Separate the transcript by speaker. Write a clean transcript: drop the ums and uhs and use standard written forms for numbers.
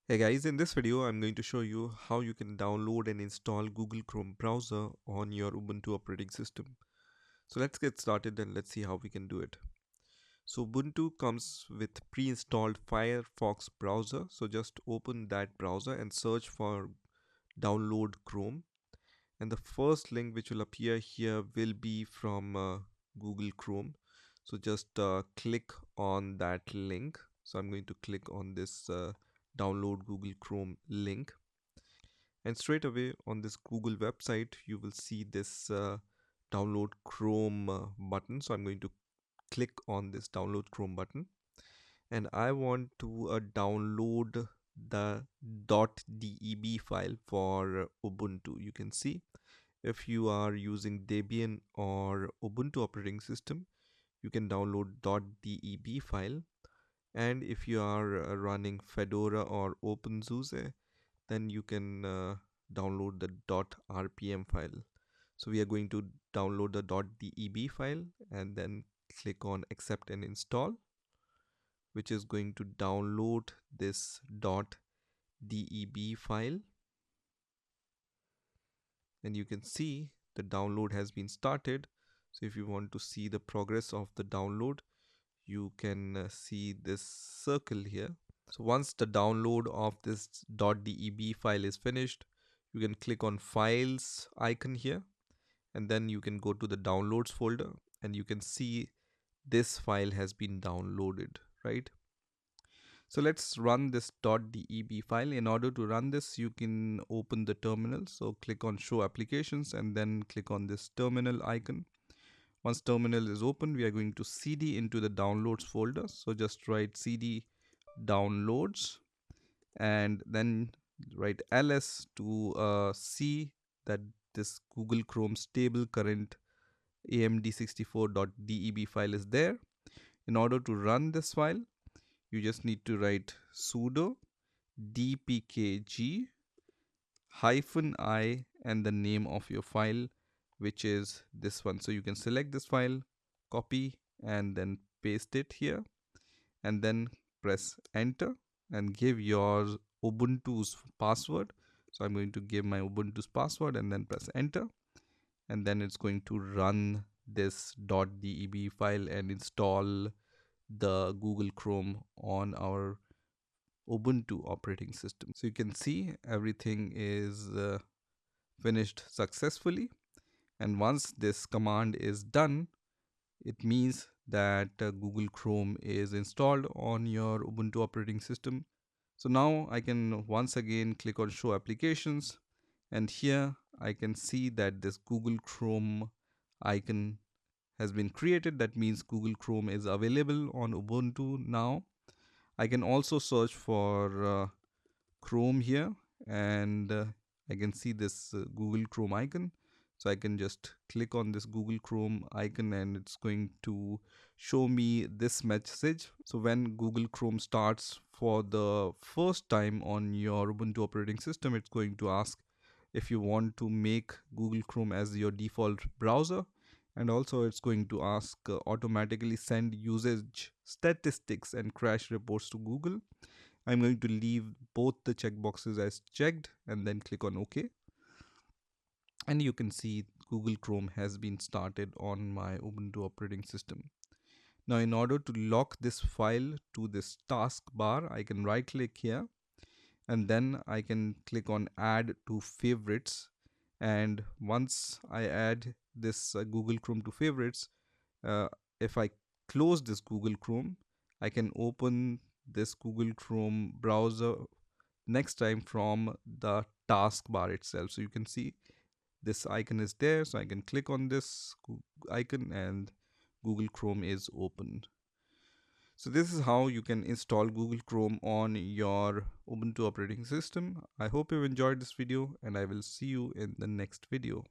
Speaker 1: Hey guys, in this video I'm going to show you how you can download and install Google Chrome browser on your Ubuntu operating system. So let's get started and let's see how we can do it. So Ubuntu comes with pre-installed Firefox browser. So just open that browser and search for download Chrome. And the first link which will appear here will be from Google Chrome. So just click on that link. So I'm going to click on this download Google Chrome link, and straight away on this Google website you will see this download Chrome button. So I'm going to click on this download Chrome button, and I want to download the .deb file for Ubuntu. You can see if you are using Debian or Ubuntu operating system, you can download .deb file, and if you are running Fedora or OpenSUSE, then you can download the .rpm file. So we are going to download the .deb file and then click on accept and install, which is going to download this .deb file. And you can see the download has been started. So if you want to see the progress of the download, you can see this circle here. So once the download of this .deb file is finished, you can click on files icon here, and then you can go to the downloads folder and you can see this file has been downloaded, right? So let's run this .deb file. In order to run this, you can open the terminal. So click on show applications and then click on this terminal icon. Once terminal is open, we are going to cd into the downloads folder. So just write cd downloads and then write ls to see that this Google Chrome stable current amd64.deb file is there. In order to run this file, you just need to write sudo dpkg -i and the name of your file, which is this one. So you can select this file, copy and then paste it here, and then press enter and give your Ubuntu's password. So I'm going to give my Ubuntu's password and then press enter, and then it's going to run this .deb file and install the Google Chrome on our Ubuntu operating system. So you can see everything is finished successfully, and once this command is done, it means that Google Chrome is installed on your Ubuntu operating system. So now I can once again click on show applications, and here I can see that this Google Chrome icon has been created. That means Google Chrome is available on Ubuntu now. I can also search for Chrome here, and I can see this Google Chrome icon. So I can just click on this Google Chrome icon and it's going to show me this message. So when Google Chrome starts for the first time on your Ubuntu operating system, it's going to ask if you want to make Google Chrome as your default browser, and also it's going to ask automatically send usage statistics and crash reports to Google. I'm going to leave both the checkboxes as checked and then click on OK. And you can see Google Chrome has been started on my Ubuntu operating system. Now, in order to lock this file to this taskbar, I can right click here and then I can click on add to favorites. And once I add this Google Chrome to favorites, uh, if I close this Google Chrome, I can open this Google Chrome browser next time from the taskbar itself. So you can see this icon is there, so I can click on this icon and Google Chrome is open. So this is how you can install Google Chrome on your Ubuntu operating system. I hope you enjoyed this video and I will see you in the next video.